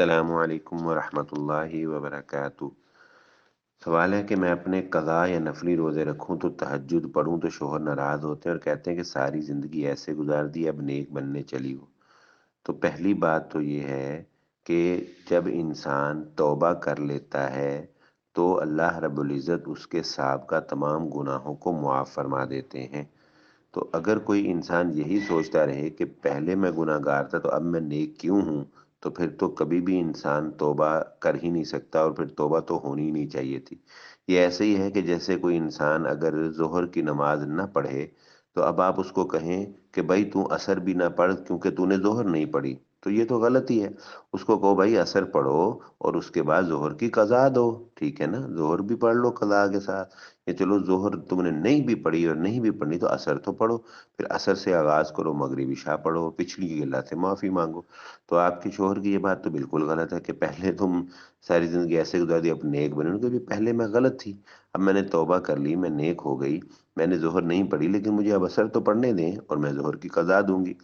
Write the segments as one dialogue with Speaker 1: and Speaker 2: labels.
Speaker 1: السلام علیکم ورحمۃ اللہ وبرکاتہ۔ سوال ہے کہ میں اپنے قضاء یا نفلی روزے رکھوں تو تہجد پڑھوں تو شوہر ناراض ہوتے ہیں اور کہتے ہیں کہ ساری زندگی ایسے گزار دی، اب نیک بننے چلی ہو۔ تو پہلی بات تو یہ ہے کہ جب انسان توبہ کر لیتا ہے تو اللہ رب العزت اس کے سابقہ تمام گناہوں کو معاف فرما دیتے ہیں۔ تو اگر کوئی انسان یہی سوچتا رہے کہ پہلے میں گناہ گار تھا تو اب میں نیک کیوں ہوں، تو پھر تو کبھی بھی انسان توبہ کر ہی نہیں سکتا، اور پھر توبہ تو ہونی ہی نہیں چاہیے تھی۔ یہ ایسے ہی ہے کہ جیسے کوئی انسان اگر ظہر کی نماز نہ پڑھے تو اب آپ اس کو کہیں کہ بھائی تو عصر بھی نہ پڑھ کیونکہ تو نے ظہر نہیں پڑھی، تو یہ تو غلط ہی ہے۔ اس کو کہو بھائی عصر پڑھو اور اس کے بعد ظہر کی قضا دو، ٹھیک ہے نا، ظہر بھی پڑھ لو قضا کے ساتھ، کہ چلو ظہر تم نے نہیں بھی پڑھی اور نہیں بھی پڑھنی تو عصر تو پڑھو، پھر عصر سے آغاز کرو، مغرب عشاء پڑھو، پچھلی کی اللہ سے معافی مانگو۔ تو آپ کے شوہر کی یہ بات تو بالکل غلط ہے کہ پہلے تم ساری زندگی ایسے گزار دی اب نیک بنے، کیونکہ پہلے میں غلط تھی، اب میں نے توبہ کر لی، میں نیک ہو گئی، میں نے ظہر نہیں پڑھی لیکن مجھے اب عصر تو پڑھنے دیں اور میں ظہر کی قضا دوں گی۔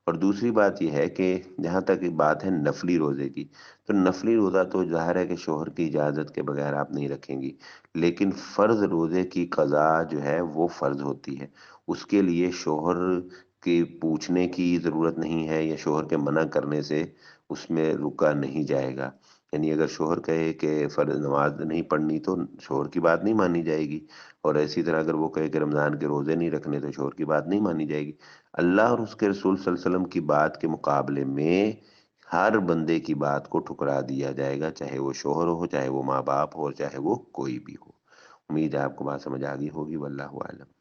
Speaker 1: اور دوسری بات یہ ہے کہ جہاں تک بات ہے نفلی روزے کی، تو نفلی روزہ تو ظاہر ہے کہ شوہر کی اجازت کے بغیر آپ نہیں رکھیں گی، لیکن فرض روزے کی قضا جو ہے وہ فرض ہوتی ہے، اس کے لیے شوہر کی پوچھنے کی ضرورت نہیں ہے، یا شوہر کے منع کرنے سے اس میں رکا نہیں جائے گا۔ یعنی اگر شوہر کہے کہ فرض نماز نہیں پڑھنی تو شوہر کی بات نہیں مانی جائے گی، اور اسی طرح اگر وہ کہے کہ رمضان کے روزے نہیں رکھنے تو شوہر کی بات نہیں مانی جائے گی۔ اللہ اور اس کے رسول صلی اللہ علیہ وسلم کی بات کے مقابلے میں ہر بندے کی بات کو ٹھکرا دیا جائے گا، چاہے وہ شوہر ہو، چاہے وہ ماں باپ ہو، چاہے وہ کوئی بھی ہو۔ امید ہے آپ کو بات سمجھ آ گئی ہوگی، واللہ اعلم۔